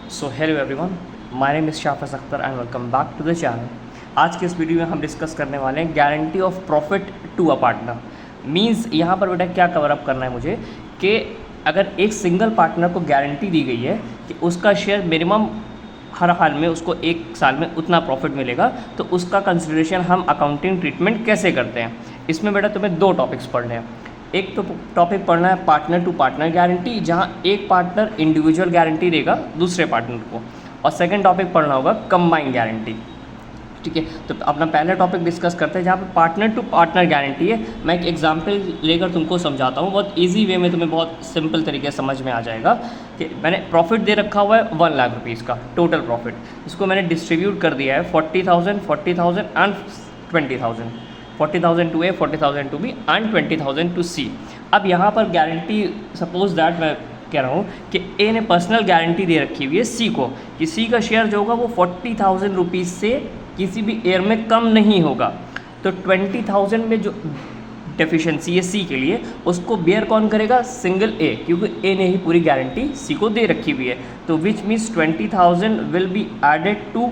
So hello everyone, my name is Shafiz Akhtar and welcome back to the channel. आज के इस video में हम डिस्कस करने वाले हैं guarantee of profit to a partner. Means यहाँ पर बेटा क्या कवर अप करना है मुझे कि अगर एक सिंगल पार्टनर को गारंटी दी गई है कि उसका शेयर मिनिमम हर हाल में उसको एक साल में उतना प्रॉफिट मिलेगा, तो उसका कंसिडरेशन हम अकाउंटिंग ट्रीटमेंट कैसे करते हैं। इसमें बेटा तुम्हें दो टॉपिक्स पढ़ने हैं। एक तो टॉपिक पढ़ना है पार्टनर टू पार्टनर गारंटी, जहां एक पार्टनर इंडिविजुअल गारंटी देगा दूसरे पार्टनर को, और सेकंड टॉपिक पढ़ना होगा कंबाइन गारंटी। ठीक है, तो अपना पहला टॉपिक डिस्कस करते हैं जहाँ पे पार्टनर टू पार्टनर गारंटी है। मैं एक एग्जांपल लेकर तुमको समझाता हूँ, बहुत इजी वे में, तुम्हें बहुत सिंपल तरीके से समझ में आ जाएगा कि मैंने प्रॉफिट दे रखा हुआ है 1 लाख रुपीज़ का टोटल प्रॉफिट। इसको मैंने डिस्ट्रीब्यूट कर दिया है 40,000, 40,000 and 20,000, 40,000 to A, 40,000 to B and 20,000 to C. अब यहाँ पर गारंटी, सपोज दैट मैं कह रहा हूँ कि ए ने पर्सनल गारंटी दे रखी हुई है सी को कि सी का शेयर जो होगा वो 40,000 रुपीज़ से किसी भी ईयर में कम नहीं होगा। तो 20,000 में जो डेफिशिएंसी है सी के लिए, उसको बेयर कौन करेगा? सिंगल ए, क्योंकि ए ने ही पूरी गारंटी सी को दे रखी हुई है। तो which means 20,000 will be added to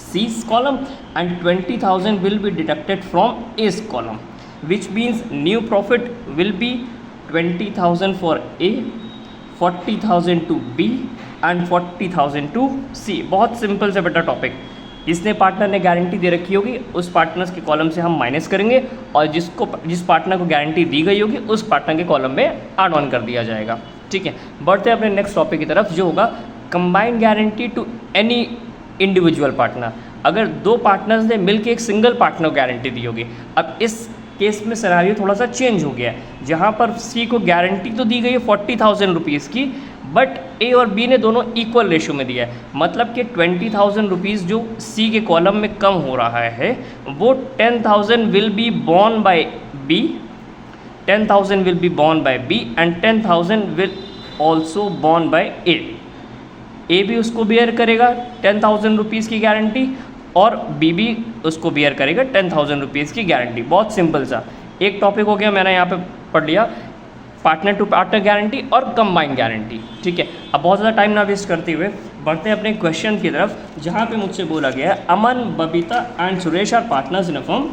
C's column and 20,000 will be deducted from A's column, which means new profit will be 20,000 for A, 40,000 to B and 40,000 to C। बहुत सिंपल से बेटा टॉपिक। जिसने partner ने guarantee दे रखी होगी उस partners के column से हम माइनस करेंगे, और जिस पार्टनर को गारंटी दी गई होगी उस पार्टनर के कॉलम में ऐड ऑन कर दिया जाएगा। ठीक है, बढ़ते हैं अपने नेक्स्ट टॉपिक की तरफ, जो होगा combined guarantee to any individual partner. अगर दो पार्टनर्स ने मिलकर एक सिंगल पार्टनर को गारंटी दी होगी। अब इस केस में सिनेरियो थोड़ा सा चेंज हो गया है, जहाँ पर सी को गारंटी तो दी गई है 40,000 रुपीज़ की, बट ए और बी ने दोनों इक्वल रेशियो में दिया है। मतलब कि 20,000 रुपीज़ जो सी के कॉलम में कम हो रहा है वो 10,000 will be borne by B, 10,000 will be borne by B and 10,000 will also borne by A भी उसको बेयर करेगा 10,000 रुपीज़ की गारंटी, और बी भी उसको बेयर करेगा 10,000 रुपीज़ की गारंटी। बहुत सिंपल सा एक टॉपिक हो गया, मैंने यहाँ पे पढ़ लिया पार्टनर टू पार्टनर गारंटी और कंबाइन गारंटी। ठीक है, अब बहुत ज़्यादा टाइम ना वेस्ट करते हुए बढ़ते हैं अपने क्वेश्चन की तरफ, जहाँ पे मुझसे बोला गया है Aman, Babita and Suresh are partners in a firm,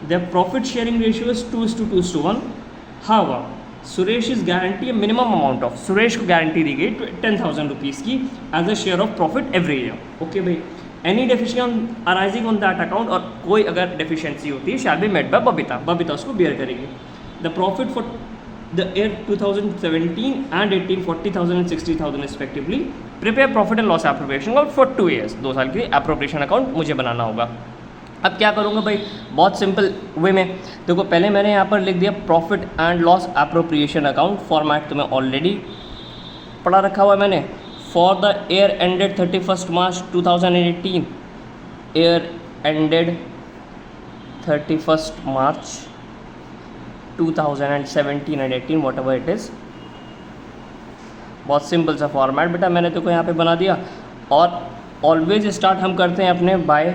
their profit sharing ratio is 2:2:1। How Suresh is guarantee minimum amount of, Suresh को गारंटी दी गई 10,000 रुपीज़ की as a share of profit every year. Okay भाई, any deficiency arising on that account, और कोई अगर deficiency होती है shall be made by Babita, Babita उसको बेयर करेगी। The profit for the year 2017 and 18 40,000 and 60,000 respectively. Prepare profit and loss appropriation account for 2 years, 2 साल के लिए एप्रोप्रिएशन अकाउंट मुझे बनाना होगा। अब क्या करूँगा भाई, बहुत सिंपल वे में। देखो पहले मैंने यहाँ पर लिख दिया profit and loss appropriation account, format तो मैं ऑलरेडी पढ़ा रखा हुआ है मैंने। For the year ended 31 March 2018, year ended 31 March 2017 and 18 what ever it is. बहुत सिंपल सा फॉर्मेट बेटा मैंने तो यहाँ पे बना दिया। और ऑलवेज स्टार्ट हम करते हैं अपने by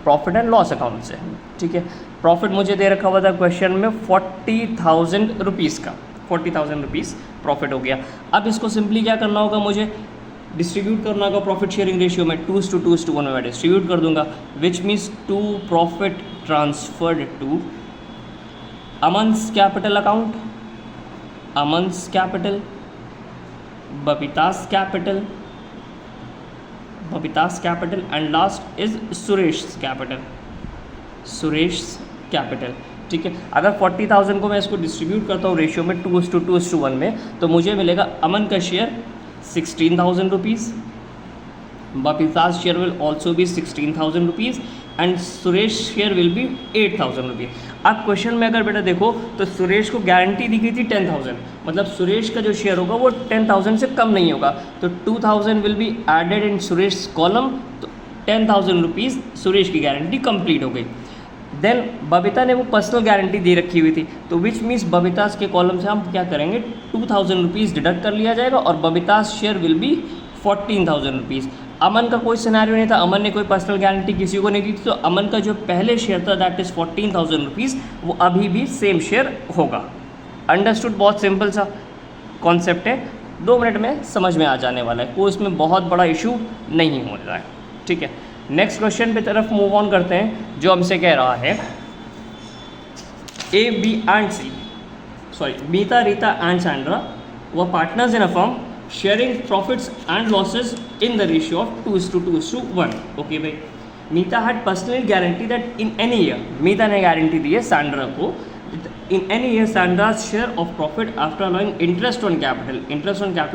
profit and loss account से। ठीक है, प्रॉफिट मुझे दे रखा हुआ था क्वेश्चन में 40,000 रुपीज़ का, 40,000 रुपीज़ प्रॉफिट हो गया। अब इसको सिंपली क्या करना होगा, मुझे डिस्ट्रीब्यूट करना होगा प्रॉफिट शेयरिंग रेशियो में 2:2:1 में मैं डिस्ट्रीब्यूट कर दूंगा, which means 2 profit transferred to Aman's capital account, Aman's capital, Babita's capital, Babita's capital and last is Suresh capital, Suresh capital. ठीक है, अगर 40,000 को मैं इसको डिस्ट्रीब्यूट करता हूँ रेशियो में 2:2:1 में, तो मुझे मिलेगा अमन का share 16,000 rupees, Babita's share will also be 16,000 rupees and Suresh share will be 8,000 rupees. अब क्वेश्चन में अगर बेटा देखो तो सुरेश को गारंटी दी गई थी 10,000, मतलब सुरेश का जो शेयर होगा वो 10,000 से कम नहीं होगा। तो 2,000 will be added in Suresh column, तो 10,000 रुपीज़ सुरेश की गारंटी कंप्लीट हो गई। देन बबीता ने वो पर्सनल गारंटी दे रखी हुई थी, तो विच मीन्स बबीतास के कॉलम से हम क्या करेंगे 2,000 रुपीज़ डिडक्ट कर लिया जाएगा, और बबीतास शेयर विल बी 14,000 रुपीज़। अमन का कोई सिनेरियो नहीं था, अमन ने कोई पर्सनल गारंटी किसी को नहीं दी थी, तो अमन का जो पहले शेयर था दैट इज़ 14,000 रुपीज़, वो अभी भी सेम शेयर होगा। अंडरस्टूड, बहुत सिंपल सा कॉन्सेप्ट है। 2 मिनट में समझ में आ जाने वाला है, कोई इसमें बहुत बड़ा इशू नहीं हो रहा है। ठीक है, नेक्स्ट क्वेश्चन पे तरफ मूव ऑन करते हैं, जो हमसे कह रहा है A B and C, sorry Meeta, Rita and Sandra were partners in a firm sharing profits and losses in the ratio of 2:2:1. Okay भाई, मीता had personally guaranteed that in any year, मीता ने गारंटी दी है सैंड्रा को, in any year Sandra's share of profit after allowing interest on capital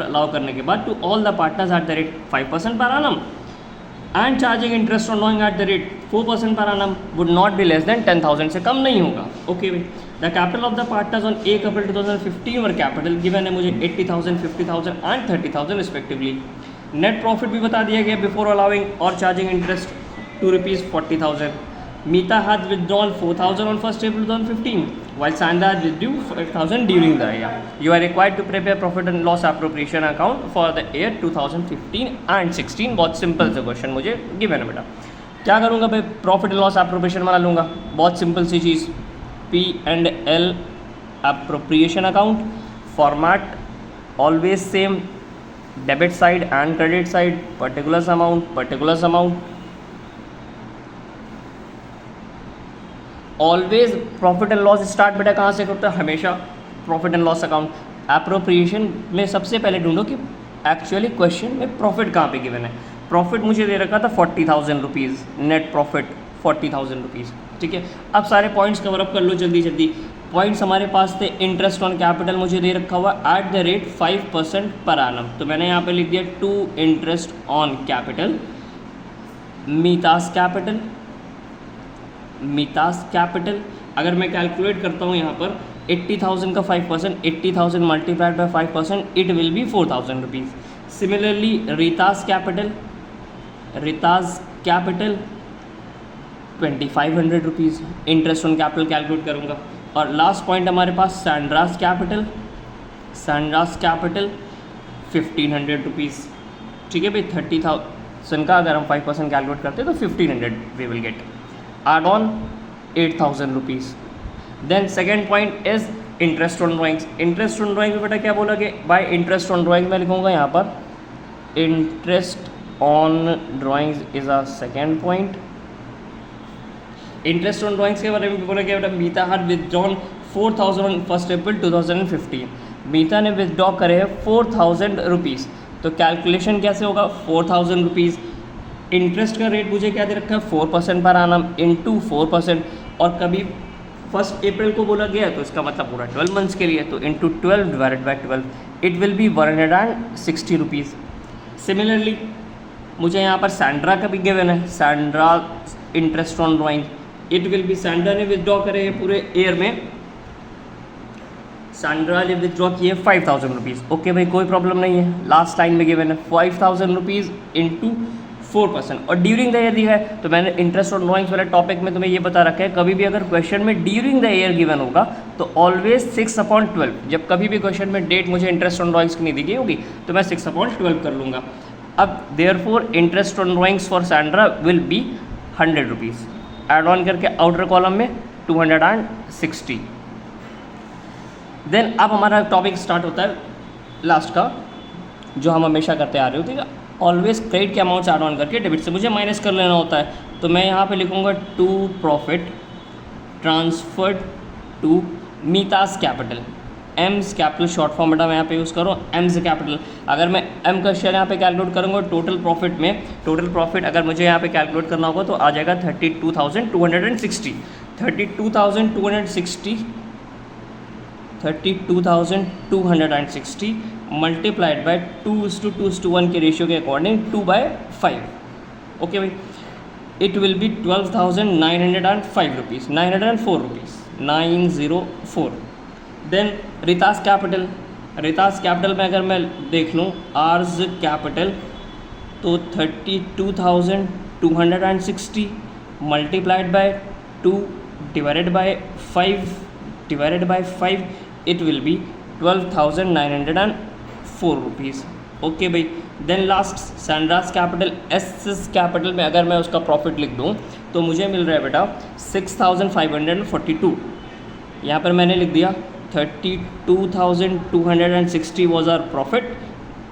allow करने के बाद to all the partners at the rate 5% per annum and charging interest on loan at the rate 4% per annum would not be less than 10,000 से कम नहीं होगा। Okay भाई, the capital of the partners on a couple 2015 were capital given है मुझे 80,000, 50,000 and 30,000 respectively. Net profit भी बता दिया गया बिफोर अलाउिंग और charging interest ₹40,000। Meeta had withdrawn 4,000 on 1st April 2015 while Sandra had withdrew 5,000 during the year. You are required to prepare profit and loss appropriation account for the year 2015 and 16। बहुत simple से question मुझे given है बेटा। क्या करूँगा भाई, profit and loss appropriation बना लूँगा, बहुत simple C cheese, P&L appropriation account, format always same, debit side and credit side, particulars amount, always profit and loss start बेटा कहाँ से करता है, हमेशा profit and loss account. Appropriation में सबसे पहले ढूंढो कि एक्चुअली क्वेश्चन में प्रॉफिट कहाँ पे गिवन है। प्रॉफिट मुझे दे रखा था 40,000 रुपीज़, नेट प्रॉफिट 40,000 रुपीज़। ठीक है, अब सारे पॉइंट्स कवर अप कर लो जल्दी जल्दी। पॉइंट्स हमारे पास थे, इंटरेस्ट ऑन कैपिटल मुझे दे रखा हुआ एट द रेट 5% पर आनम, तो मैंने यहाँ पे लिख दिया to interest on capital, Meeta's capital. अगर मैं कैलकुलेट करता हूँ यहाँ पर 80,000 का 5%, 80,000 multiplied by 5%, it will be 4,000 rupees. Similarly Rita's capital 2,500 rupees, interest on capital calculate करूँगा। और लास्ट पॉइंट हमारे पास सैंड्रास कैपिटल 1,500 रुपीज़। ठीक है भाई, 30,000 का अगर हम 5% कैलकुलेट करते हैं तो 1,500 we will get, add on 8,000 rupees। then second point is interest on drawings। interest on drawing में बेटा क्या बोला कि by interest on drawings मैं लिखूँगा यहाँ पर interest on drawings is a second point। interest on drawings के बारे में बोला गया बेटा, मीता had withdrawn 4,000 on 1st April 2015। मीता ने विदड्रॉ करे 4,000 रुपीज़, तो कैलकुलेशन कैसे होगा, 4,000 रुपीज़, इंटरेस्ट का रेट मुझे क्या दे रखा है 4% पर आना इंटू 4%, और कभी 1 अप्रैल को बोला गया तो इसका मतलब पूरा 12 मंथ्स के लिए, तो into 12 divided by 12 it will B 160 rupees. Similarly मुझे यहाँ पर सैंड्रा का भी गिवन है, Sandra interest on drawing, it will B, Sandra ने विदड्रॉ करे पूरे ईयर में, सैंड्रा ने विदड्रॉ किए 5,000 रुपीज़। ओके भाई, कोई प्रॉब्लम नहीं है, लास्ट लाइन में गिवन है 5,000 रुपीज़ इंटू 4%, और ड्यूरिंग द ईयर दिया है, तो मैंने इंटरेस्ट ऑन ड्राइंग्स वाले टॉपिक में तुम्हें ये बता रखा है, कभी भी अगर क्वेश्चन में ड्यूरिंग द ईयर गिवन होगा तो ऑलवेज 6/12, जब कभी भी क्वेश्चन में डेट मुझे इंटरेस्ट ऑन ड्राइंग्स की नहीं दी गई होगी तो मैं 6/12 कर लूँगा। अब therefore interest on drawings for Sandra will be 100 rupees, add on करके आउटर कॉलम में 260। देन अब हमारा टॉपिक स्टार्ट होता है लास्ट का, जो हम हमेशा करते आ रहे हो, ठीक है, ऑलवेज क्रेडिट के अमाउंट ऐड ऑन करके डेबिट से मुझे माइनस कर लेना होता है। तो मैं यहाँ पे लिखूँगा to profit transferred to Meeta's capital, M's capital short form बेटा मैं यहाँ पे यूज़ करूँ एम्स कैपिटल। अगर मैं एम का शेयर यहाँ पे कैलकुलेट करूँगा टोटल प्रॉफिट में, टोटल प्रॉफिट अगर मुझे यहाँ पे कैलकुलेट करना होगा तो आ जाएगा 32,260, 32,260 मल्टीप्लाइड बाय 2:1 के रेशियो के अकॉर्डिंग 2/5। ओके भाई, it will be 12,905 rupees, 904 rupees, 904। Then Rita's capital में अगर मैं देख लूँ आर्स कैपिटल तो 32,260 multiplied by 2 divided by 5 it will be 12,904 rupees. Okay भाई, then last Sandra's capital, S capital में अगर मैं उसका प्रॉफिट लिख दूँ तो मुझे मिल रहा है बेटा 6,542। यहाँ पर मैंने लिख दिया 32,260 was our profit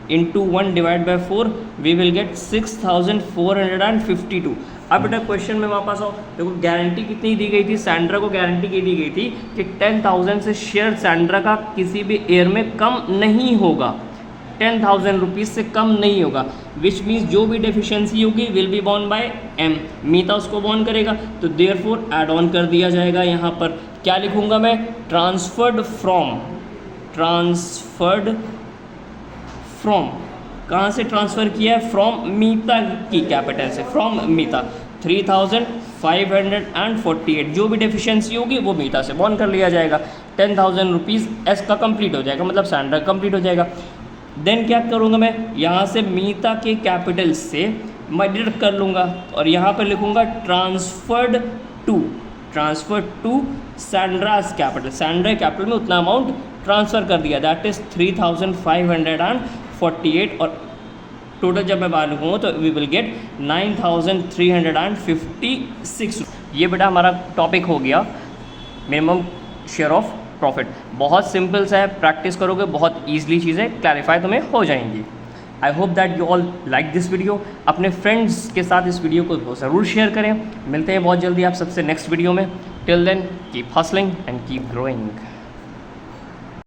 into 1 divide by 4 we will get 6452। अब बेटा क्वेश्चन में वापस आओ, देखो गारंटी कितनी दी गई थी, सैंड्रा को गारंटी की दी गई थी कि 10,000 से शेयर सैंड्रा का किसी भी ईयर में कम नहीं होगा, 10,000 रुपीज़ से कम नहीं होगा, विच मीन्स जो भी डेफिशिएंसी होगी will be borne by M, Meeta उसको बॉर्न करेगा, तो देयरफॉर ऐड ऑन कर दिया जाएगा। यहाँ पर क्या लिखूंगा मैं, ट्रांसफर्ड फ्रॉम कहाँ से ट्रांसफ़र किया है, फ्रॉम मीता की कैपिटल से, फ्रॉम मीता 3,548, जो भी डेफिशिएंसी होगी वो मीता से बॉर्न कर लिया जाएगा। 10,000 रुपीज़ एस का कंप्लीट हो जाएगा, मतलब सैंड्रा कंप्लीट हो जाएगा। देन क्या करूँगा मैं, यहाँ से मीता के कैपिटल से मैं डिडक्ट कर लूँगा और यहाँ पर लिखूँगा transferred to Sandra's capital, Sandra capital में उतना अमाउंट ट्रांसफ़र कर दिया, दैट इज़ 3,548 और टोटल जब मैं बाहर लिखूँगा तो वी विल गेट 9,356। ये बेटा हमारा टॉपिक हो गया मिनिमम शेयर ऑफ प्रॉफिट। बहुत सिंपल सा है, प्रैक्टिस करोगे बहुत ईजिली चीज़ें क्लैरिफाई तुम्हें हो जाएंगी। I hope that you all like this video. अपने फ्रेंड्स के साथ इस वीडियो को ज़रूर शेयर करें। मिलते हैं बहुत जल्दी आप सबसे नेक्स्ट वीडियो में। Till then keep hustling and keep growing.